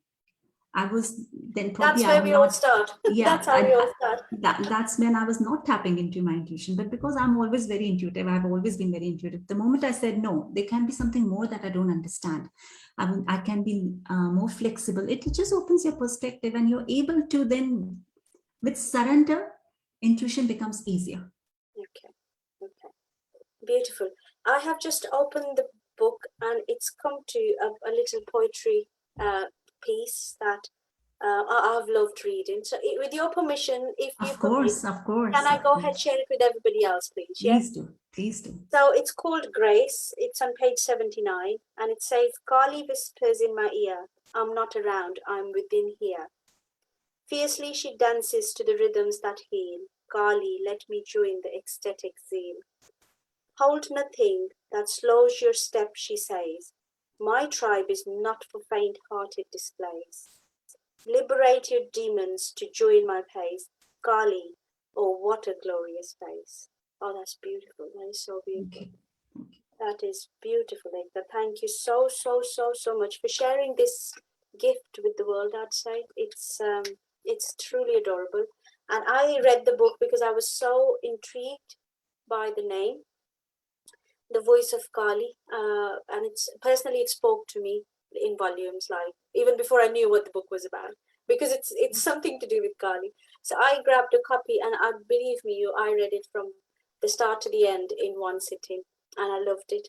Speaker 3: I was then probably
Speaker 2: that's where we all start.
Speaker 3: Yeah,
Speaker 2: that's how we all start.
Speaker 3: That's when I was not tapping into my intuition. But because I'm always very intuitive, I've always been very intuitive. The moment I said no, there can be something more that I don't understand. I can be more flexible. It just opens your perspective, and you're able to then, with surrender, intuition becomes easier.
Speaker 2: Okay. Beautiful. I have just opened the book, and it's come to a little poetry piece that I've loved reading. So with your permission, if you permit,
Speaker 3: Of course.
Speaker 2: can I go ahead and share it with everybody else, please?
Speaker 3: Please do.
Speaker 2: So it's called Grace. It's on page 79, and it says, Kali whispers in my ear, I'm not around, I'm within here. Fiercely she dances to the rhythms that heal. Kali, let me join the ecstatic zeal. Hold nothing that slows your step, she says. My tribe is not for faint-hearted displays. Liberate your demons to join my pace. Kali, oh, what a glorious face. Oh, that's beautiful. That is so beautiful. That is beautiful, Ekta. Thank you so much for sharing this gift with the world outside. It's truly adorable. And I read the book because I was so intrigued by the name, The Voice of Kali, and it spoke to me in volumes, like even before I knew what the book was about, because it's something to do with Kali. So I grabbed a copy, and believe me, I read it from the start to the end in one sitting, and I loved it.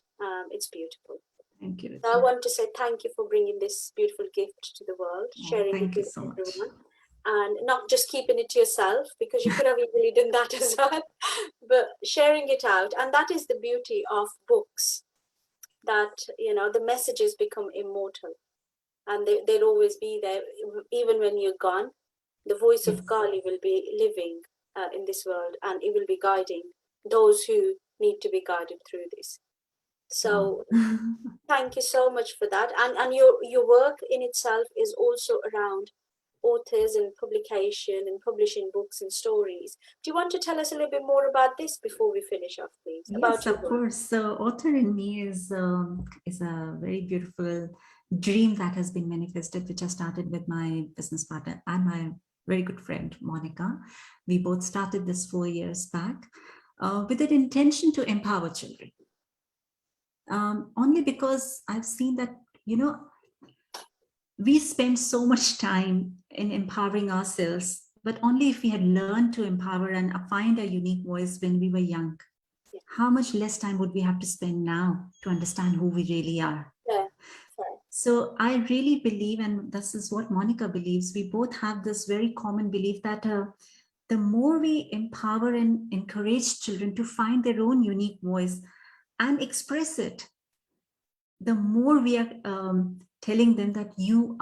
Speaker 2: It's beautiful.
Speaker 3: Thank you,
Speaker 2: So I
Speaker 3: Ritu.
Speaker 2: want to say thank you for bringing this beautiful gift to the world, sharing it
Speaker 3: Thank you
Speaker 2: with
Speaker 3: so much.
Speaker 2: everyone, and not just keeping it to yourself, because you could have easily done that as well, but sharing it out. And that is the beauty of books, that the messages become immortal, and they'll always be there even when you're gone. The voice of
Speaker 3: Yes.
Speaker 2: Kali will be living in this world, and it will be guiding those who need to be guided through this. So thank you so much for that. And your work in itself is also around authors and publication and publishing books and stories. Do you want to tell us a little bit more about this before we finish off, please?
Speaker 3: Yes, of course. So, author in me is a very beautiful dream that has been manifested, which I started with my business partner and my very good friend Monica. We both started this 4 years back with an intention to empower children. Only because I've seen that, we spend so much time in empowering ourselves, but only if we had learned to empower and find a unique voice when we were young. How much less time would we have to spend now to understand who we really are?
Speaker 2: Yeah.
Speaker 3: So I really believe, and this is what Monica believes, we both have this very common belief that the more we empower and encourage children to find their own unique voice and express it, the more we are telling them that you've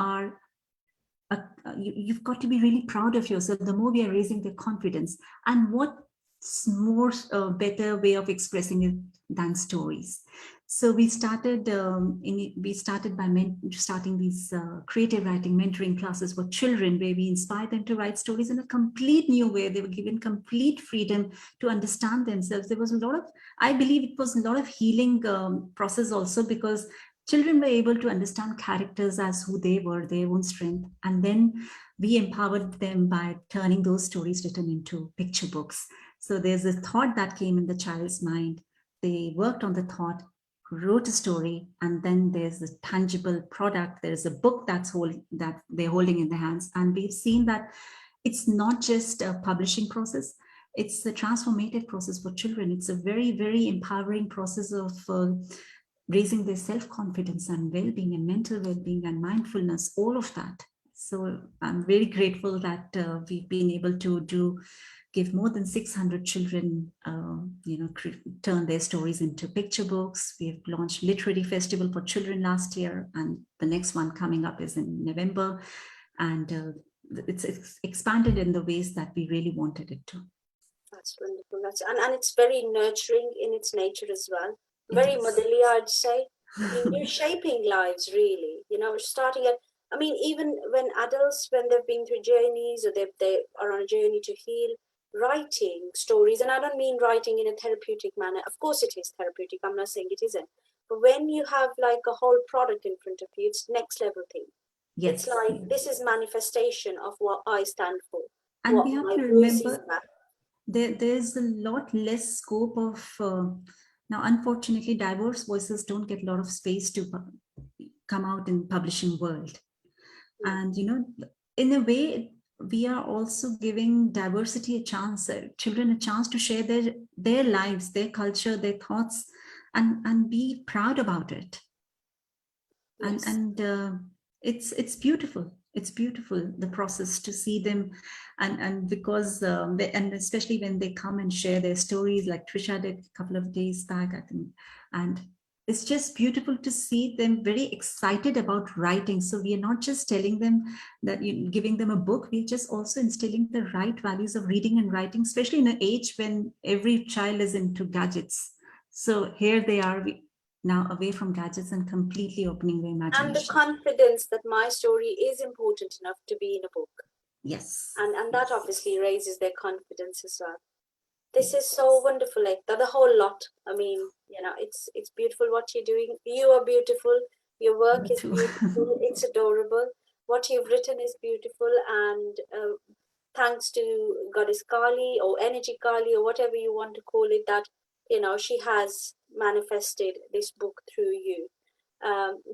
Speaker 3: got to be really proud of yourself, the more we are raising their confidence. And what's more better way of expressing it than stories? So we started by starting these creative writing mentoring classes for children, where we inspire them to write stories in a complete new way. They were given complete freedom to understand themselves. There was I believe it was a lot of healing process also, because children were able to understand characters as who they were, their own strength. And then we empowered them by turning those stories written into picture books. So there's a thought that came in the child's mind. They worked on the thought, wrote a story, and then there's a tangible product. There's a book that they're holding in their hands. And we've seen that it's not just a publishing process. It's a transformative process for children. It's a very, very empowering process of raising their self-confidence and well-being and mental well-being and mindfulness, all of that. So I'm very grateful that we've been able to give more than 600 children, turn their stories into picture books. We've launched Literary Festival for Children last year, and the next one coming up is in November. And it's expanded in the ways that we really wanted it to.
Speaker 2: That's wonderful. And it's very nurturing in its nature as well. Very motherly, I'd say. You're shaping lives, really. Starting at, even when adults, when they've been through journeys or they are on a journey to heal, writing stories, and I don't mean writing in a therapeutic manner. Of course it is therapeutic. I'm not saying it isn't. But when you have like a whole product in front of you, it's next level thing. Yes. It's like, this is manifestation of what I stand for.
Speaker 3: And we have to remember there's a lot less scope of, now unfortunately diverse voices don't get a lot of space to come out in publishing world. And in a way we are also giving diversity a chance, children a chance to share their lives, their culture, their thoughts, and be proud about it. Yes. And it's beautiful. It's beautiful, the process, to see them, and because and especially when they come and share their stories, like Trisha did a couple of days back, I think, and it's just beautiful to see them very excited about writing. So we are not just telling them that giving them a book, we're just also instilling the right values of reading and writing, especially in an age when every child is into gadgets. So here they are, now away from gadgets and completely opening their imagination.
Speaker 2: And the confidence that my story is important enough to be in a book.
Speaker 3: Yes.
Speaker 2: And that obviously raises their confidence as well. This is so wonderful, Ekta. The whole lot. I mean, it's beautiful what you're doing. You are beautiful. Your work
Speaker 3: You
Speaker 2: is
Speaker 3: too.
Speaker 2: beautiful. It's adorable. What you've written is beautiful, and thanks to Goddess Kali or Energy Kali or whatever you want to call it, that she has manifested this book through you.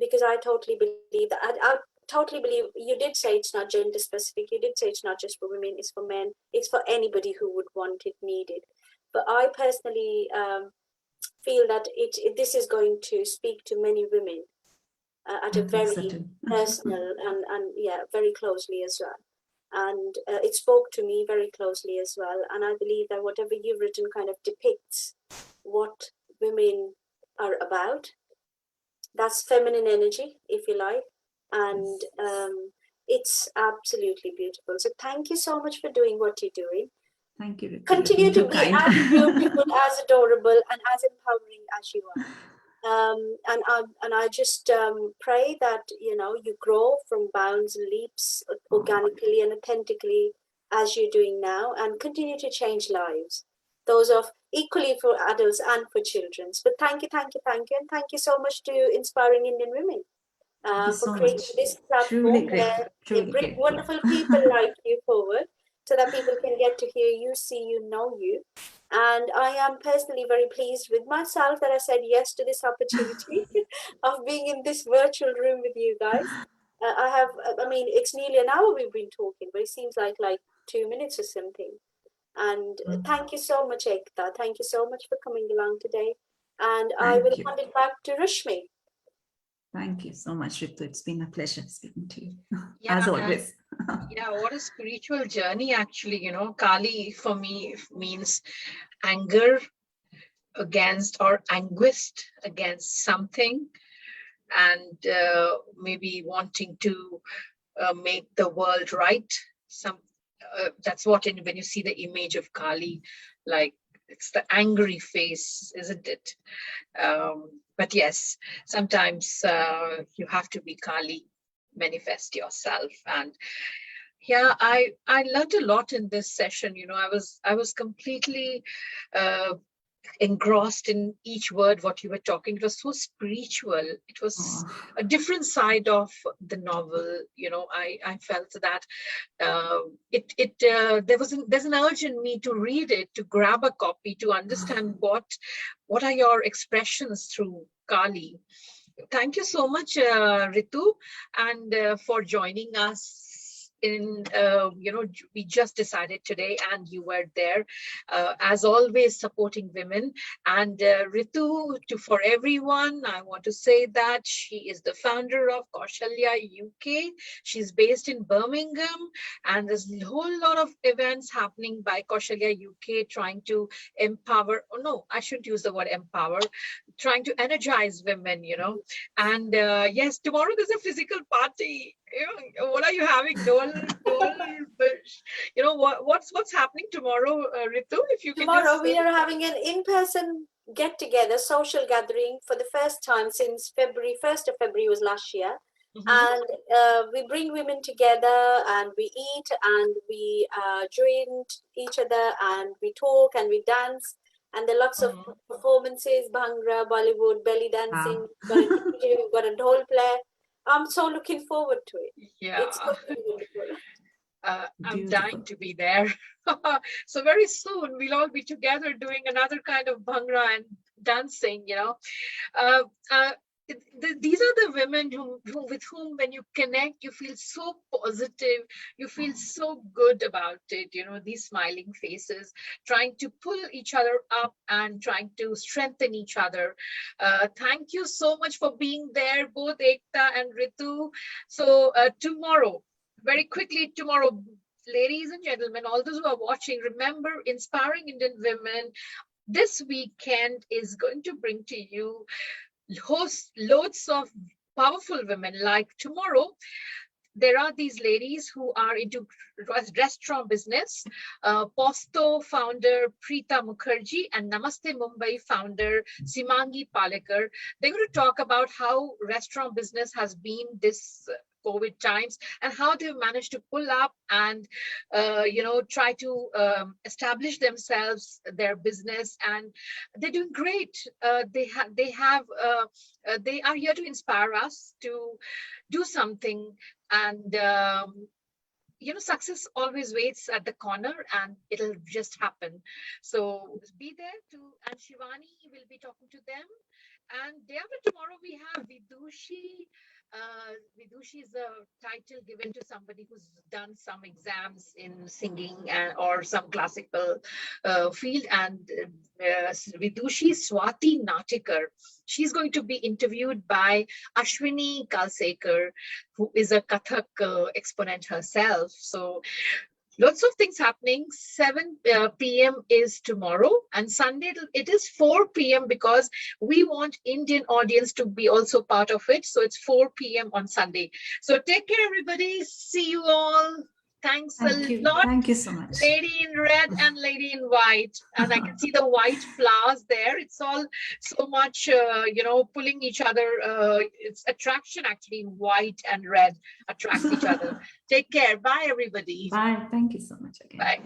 Speaker 2: Because I totally believe that. I totally believe you did say it's not gender specific. You did say it's not just for women, it's for men, it's for anybody who would want it, need it. But I personally feel that this is going to speak to many women at
Speaker 3: I
Speaker 2: a
Speaker 3: think so
Speaker 2: very
Speaker 3: too.
Speaker 2: personal and yeah, very closely as well. And it spoke to me very closely as well. And I believe that whatever you've written kind of depicts what women are about. That's feminine energy, if you like, and it's absolutely beautiful. So thank you so much for doing what you're doing.
Speaker 3: Thank you, Ritu. You've
Speaker 2: Continue
Speaker 3: been
Speaker 2: to
Speaker 3: too
Speaker 2: be
Speaker 3: kind.
Speaker 2: as beautiful, as adorable, and as empowering as you are. And I just pray that you grow from bounds and leaps organically and authentically as you're doing now, and continue to change lives, those of equally for adults and for children. But thank you, and thank you so much to Inspiring Indian Women
Speaker 3: Thank you
Speaker 2: for
Speaker 3: so
Speaker 2: creating
Speaker 3: much.
Speaker 2: this platform
Speaker 3: Truly
Speaker 2: where
Speaker 3: grateful.
Speaker 2: you
Speaker 3: Truly
Speaker 2: bring
Speaker 3: grateful.
Speaker 2: wonderful people like you forward, so that people can get to hear you, see you, know you. And I am personally very pleased with myself that I said yes to this opportunity of being in this virtual room with you guys. I mean, it's nearly an hour we've been talking, but it seems like 2 minutes or something. And thank you so much, Ekta. Thank you so much for coming along today. And I will
Speaker 3: Thank you.
Speaker 2: hand it back to Rashmi.
Speaker 3: Thank you so much, Ritu. It's been a pleasure speaking to you,
Speaker 1: Yeah,
Speaker 3: as
Speaker 1: and
Speaker 3: always.
Speaker 1: yeah, what a spiritual journey, actually. Kali for me means anger against or anguished against something, and maybe wanting to make the world right. That's what when you see the image of Kali, like it's the angry face, isn't it? But yes, sometimes you have to be Kali, manifest yourself. And yeah, I learned a lot in this session. I was completely uh, engrossed in each word what you were talking. It was so spiritual. It was a different side of the novel. I felt that there's an urge in me to read it, to grab a copy, to understand what are your expressions through Kali. Thank you so much, Ritu, and for joining us. We just decided today, and you were there, as always, supporting women. And Ritu, for everyone, I want to say that she is the founder of Kaushalya UK. She's based in Birmingham, and there's a whole lot of events happening by Kaushalya UK, trying to empower. Oh no, I shouldn't use the word empower. Trying to energize women, and yes, tomorrow there's a physical party. What are you having? Dole, what's happening tomorrow, Ritu? If you can
Speaker 2: Tomorrow
Speaker 1: just
Speaker 2: we
Speaker 1: say.
Speaker 2: are having an in-person get-together, social gathering for the first time since February. 1st of February was last year. And we bring women together, and we eat, and we join each other, and we talk, and we dance. And there are lots of performances, Bhangra, Bollywood, belly dancing.
Speaker 3: Wow.
Speaker 2: We've got a DJ, we've got a dhol player. I'm so looking forward to it.
Speaker 1: Yeah.
Speaker 2: It's going to be wonderful.
Speaker 1: I'm
Speaker 3: Beautiful.
Speaker 1: dying to be there. So very soon we'll all be together doing another kind of Bhangra and dancing, Uh, uh, these are the women with whom, when you connect, you feel so positive, you feel so good about it. These smiling faces, trying to pull each other up and trying to strengthen each other. Thank you so much for being there, both Ekta and Ritu. So tomorrow, very quickly tomorrow, ladies and gentlemen, all those who are watching, remember, Inspiring Indian Women this weekend is going to bring to you loads of powerful women. Like tomorrow, there are these ladies who are into restaurant business. Posto founder Preeta Mukherjee and Namaste Mumbai founder Simangi Palekar. They're going to talk about how restaurant business has been this COVID times, and how they've managed to pull up and, try to establish themselves, their business, and they're doing great. They are here to inspire us to do something, and success always waits at the corner, and it'll just happen. So be there and Shivani will be talking to them. And day after tomorrow, we have Vidushi. Vidushi is a title given to somebody who's done some exams in singing or some classical field. And Vidushi Swati Natikar. She's going to be interviewed by Ashwini Kalsekar, who is a Kathak exponent herself. So lots of things happening. 7 p.m. is tomorrow, and Sunday it is 4 p.m. because we want Indian audience to be also part of it. So it's 4 p.m. on Sunday. So take care, everybody. See you all. Thanks
Speaker 3: Thank
Speaker 1: a
Speaker 3: you.
Speaker 1: lot.
Speaker 3: Thank you so much.
Speaker 1: Lady in red and lady in white, and I can see the white flowers there. It's all so much, pulling each other. It's attraction actually. White and red attracts each other. Take care. Bye, everybody.
Speaker 3: Bye. Thank you so much again.
Speaker 1: Bye.